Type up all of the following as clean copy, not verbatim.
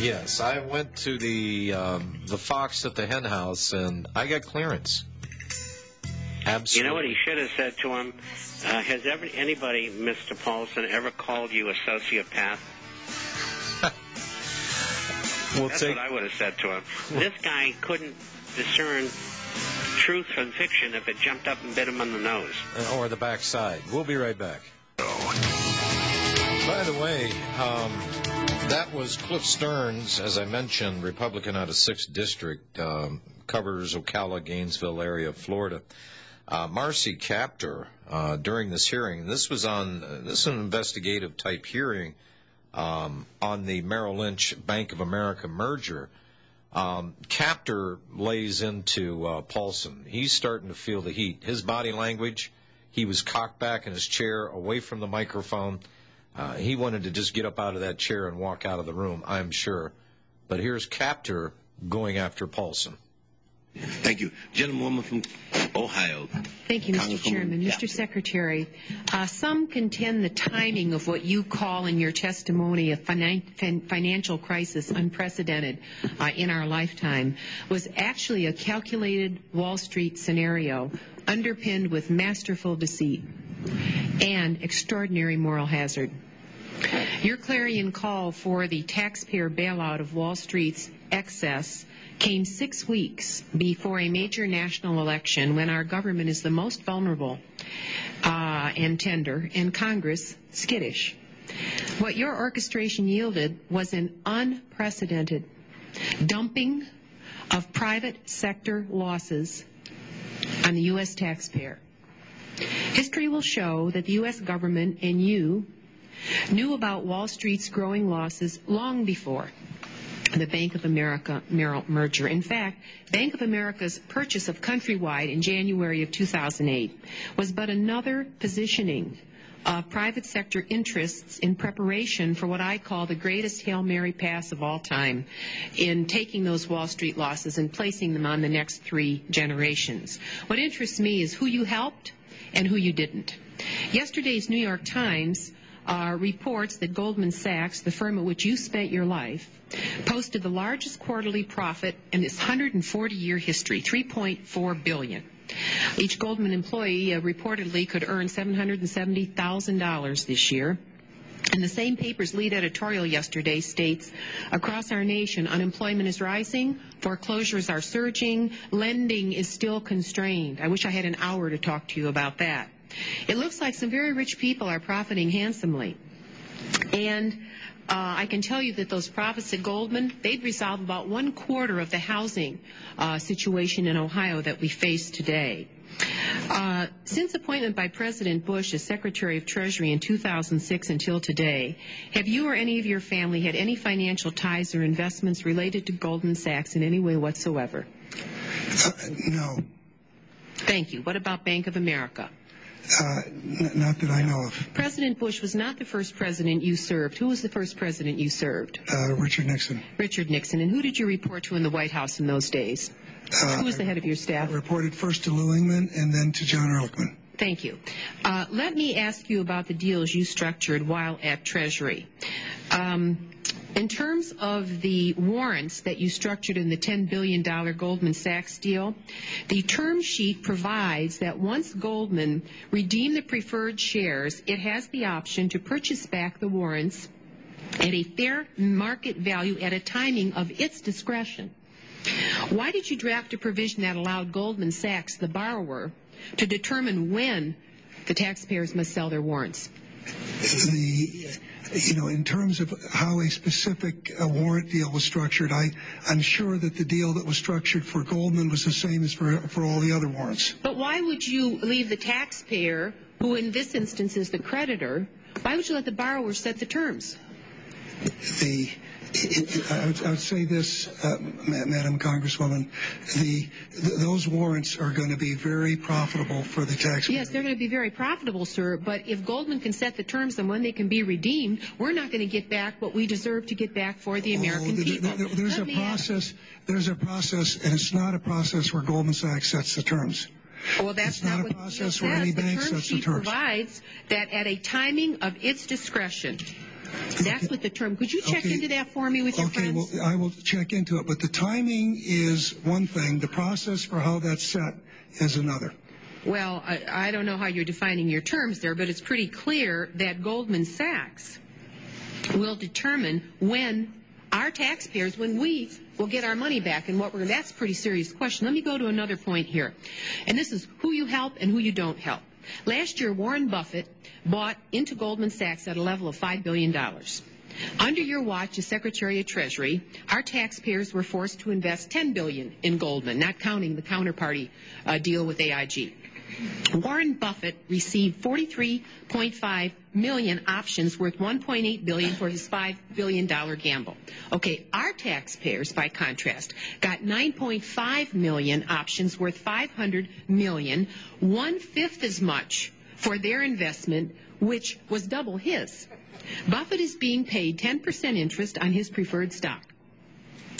Yes, I went to the Fox at the hen house, and I got clearance. Absolutely. You know what he should have said to him? Has anybody, Mr. Paulson, ever called you a sociopath? That's what I would have said to him. This guy couldn't discern truth from fiction if it jumped up and bit him on the nose. Or the backside. We'll be right back. By the way, that was Cliff Stearns, as I mentioned, Republican out of 6th District, covers Ocala, Gainesville area of Florida. Marcy Kaptur, during this hearing, this is an investigative type hearing on the Merrill Lynch Bank of America merger. Kaptur lays into Paulson. He's starting to feel the heat. His body language, he was cocked back in his chair, away from the microphone. He wanted to just get up out of that chair and walk out of the room, I'm sure. But here's Kaptur going after Paulson. Thank you. Gentlewoman from Ohio. Thank you, Mr. Chairman. Mr. Secretary, some contend the timing of what you call in your testimony a financial crisis unprecedented in our lifetime was actually a calculated Wall Street scenario underpinned with masterful deceit and extraordinary moral hazard. Your clarion call for the taxpayer bailout of Wall Street's excess came 6 weeks before a major national election when our government is the most vulnerable and tender, and Congress skittish. What your orchestration yielded was an unprecedented dumping of private sector losses on the U.S. taxpayer. History will show that the U.S. government and you knew about Wall Street's growing losses long before the Bank of America Merrill merger. In fact, Bank of America's purchase of Countrywide in January of 2008 was but another positioning of private sector interests in preparation for what I call the greatest Hail Mary pass of all time in taking those Wall Street losses and placing them on the next 3 generations. What interests me is who you helped and who you didn't. Yesterday's New York Times reports that Goldman Sachs, the firm at which you spent your life, posted the largest quarterly profit in its 140-year history, $3.4 billion. Each Goldman employee reportedly could earn $770,000 this year. And the same paper's lead editorial yesterday states, across our nation, unemployment is rising, foreclosures are surging, lending is still constrained. I wish I had an hour to talk to you about that. It looks like some very rich people are profiting handsomely. And I can tell you that those profits at Goldman, they'd resolve about 1/4 of the housing situation in Ohio that we face today. Since appointment by President Bush as Secretary of Treasury in 2006 until today, have you or any of your family had any financial ties or investments related to Goldman Sachs in any way whatsoever? No. Thank you. What about Bank of America? Not that I know of. President Bush was not the first president you served. Who was the first president you served? Richard Nixon. Richard Nixon. And who did you report to in the White House in those days? Who was the head of your staff? I reported first to Lou Ingman and then to John Ehrlichman. Thank you. Let me ask you about the deals you structured while at Treasury. In terms of the warrants that you structured in the $10 billion Goldman Sachs deal, the term sheet provides that once Goldman redeemed the preferred shares, it has the option to purchase back the warrants at a fair market value at a timing of its discretion. Why did you draft a provision that allowed Goldman Sachs, the borrower, to determine when the taxpayers must sell their warrants? In terms of how a specific warrant deal was structured, I'm sure that the deal that was structured for Goldman was the same as for all the other warrants. But why would you leave the taxpayer, who in this instance is the creditor, why would you let the borrower set the terms? I would say this, Madam Congresswoman, those warrants are going to be very profitable for the taxpayer. Yes, they're going to be very profitable, sir, but if Goldman can set the terms on when they can be redeemed, we're not going to get back what we deserve to get back for the American people. There's a process, and it's not a process where Goldman Sachs sets the terms. Well, that's not what the deal says. The term sheet provides that at a timing of its discretion, That's what the term. Could you check into that for me with your friends? Okay, well, I will check into it. But the timing is one thing. The process for how that's set is another. Well, I don't know how you're defining your terms there, but it's pretty clear that Goldman Sachs will determine when our taxpayers, when we will get our money back, and that's a pretty serious question. Let me go to another point here. And this is who you help and who you don't help. Last year, Warren Buffett bought into Goldman Sachs at a level of $5 billion. Under your watch as Secretary of Treasury, our taxpayers were forced to invest $10 billion in Goldman, not counting the counterparty deal with AIG. Warren Buffett received 43.5 million options worth $1.8 billion for his $5 billion gamble. Okay, our taxpayers, by contrast, got 9.5 million options worth $500 million, 1/5 as much for their investment, which was double his. Buffett is being paid 10% interest on his preferred stock.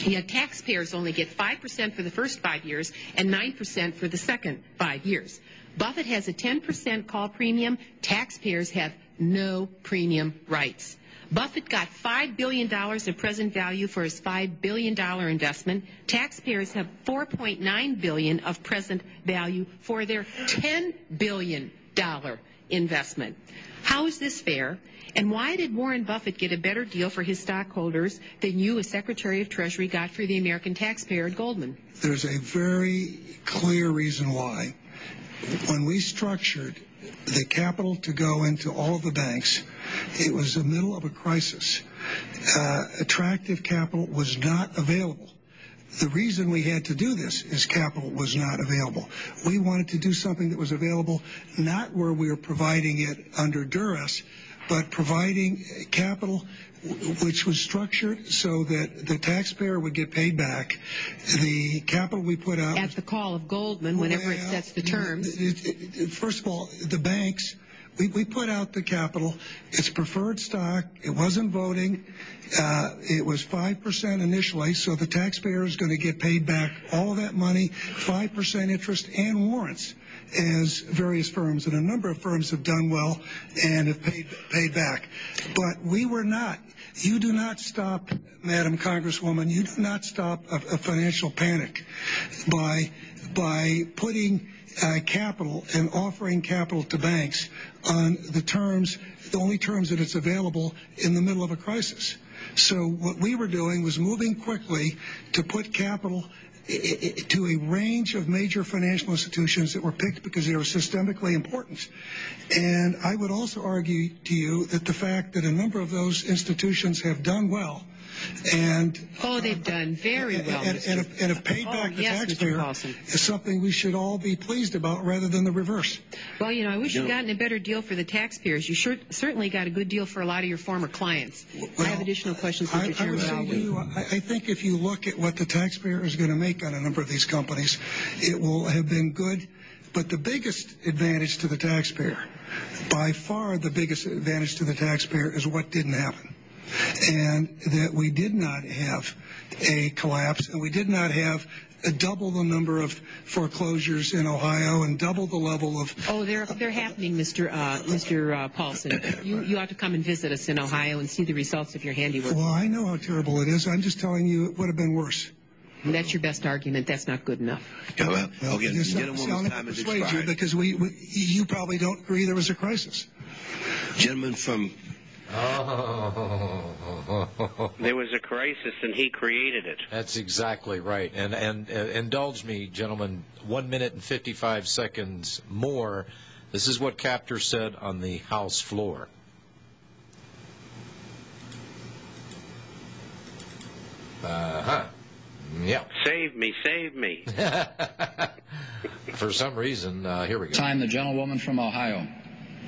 Yet taxpayers only get 5% for the first 5 years and 9% for the second 5 years. Buffett has a 10% call premium. Taxpayers have no premium rights. Buffett got $5 billion of present value for his $5 billion investment. Taxpayers have $4.9 billion of present value for their $10 billion investment. How is this fair? And why did Warren Buffett get a better deal for his stockholders than you, as Secretary of Treasury, got for the American taxpayer at Goldman? There's a very clear reason why. When we structured the capital to go into all of the banks, it was the middle of a crisis. Attractive capital was not available. The reason we had to do this is capital was not available. We wanted to do something that was available, not where we were providing it under duress, but providing capital which was structured so that the taxpayer would get paid back. The capital we put out... At the call of Goldman, whenever it sets the terms. First of all, the banks, we put out the capital. It's preferred stock. It wasn't voting. It was 5% initially, so the taxpayer is going to get paid back all of that money, 5% interest and warrants, as various firms, and a number of firms have done well and have paid back. But we were not. You do not stop, Madam Congresswoman, you do not stop a financial panic by putting capital and offering capital to banks on the only terms that it's available in the middle of a crisis. So what we were doing was moving quickly to put capital to a range of major financial institutions that were picked because they were systemically important. And I would also argue to you that the fact that a number of those institutions have done well and they've done very well, and have paid back the taxpayer is something we should all be pleased about rather than the reverse. Well, I wish you'd gotten a better deal for the taxpayers. You certainly got a good deal for a lot of your former clients. Well, I have additional questions, Mr. Chairman. I think if you look at what the taxpayer is going to make on a number of these companies, it will have been good. But the biggest advantage to the taxpayer, by far the biggest advantage to the taxpayer, is what didn't happen. And that we did not have a collapse, and we did not have double the number of foreclosures in Ohio and double the level of... Oh, they're happening, Mr. Paulson. You ought to come and visit us in Ohio and see the results of your handiwork. Well, I know how terrible it is. I'm just telling you it would have been worse. And that's your best argument. That's not good enough. Yeah, well, okay, gentlewoman's time has expired. Because you probably don't agree there was a crisis. Gentleman from... There was a crisis, and he created it. That's exactly right. And indulge me, gentlemen, 1 minute and 55 seconds more. This is what Kaptur said on the House floor. Yeah. Save me, save me. For some reason, here we go. Time, the gentlewoman from Ohio.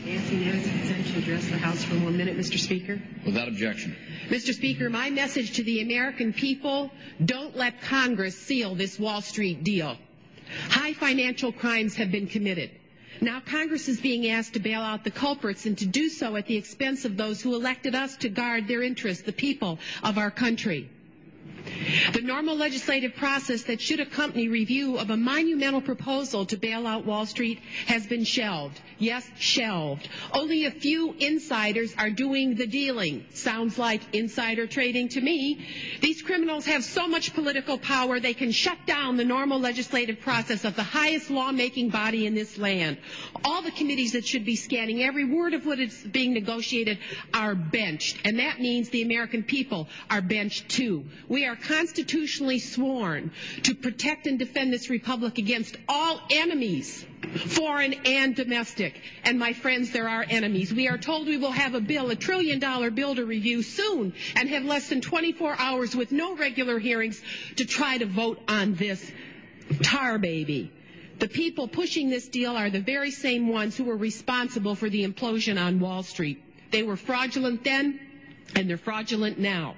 Nancy consent to address the House for 1 minute, Mr. Speaker. Without objection. Mr. Speaker, my message to the American people, don't let Congress seal this Wall Street deal. High financial crimes have been committed. Now Congress is being asked to bail out the culprits and to do so at the expense of those who elected us to guard their interests, the people of our country. The normal legislative process that should accompany review of a monumental proposal to bail out Wall Street has been shelved. Yes, shelved. Only a few insiders are doing the dealing. Sounds like insider trading to me. These criminals have so much political power they can shut down the normal legislative process of the highest lawmaking body in this land. All the committees that should be scanning every word of what is being negotiated are benched, and that means the American people are benched too. We are constitutionally sworn to protect and defend this republic against all enemies, foreign and domestic. And my friends, there are enemies. We are told we will have a bill, $1 trillion bill to review soon, and have less than 24 hours with no regular hearings to try to vote on this tar baby. The people pushing this deal are the very same ones who were responsible for the implosion on Wall Street. They were fraudulent then, and they're fraudulent now.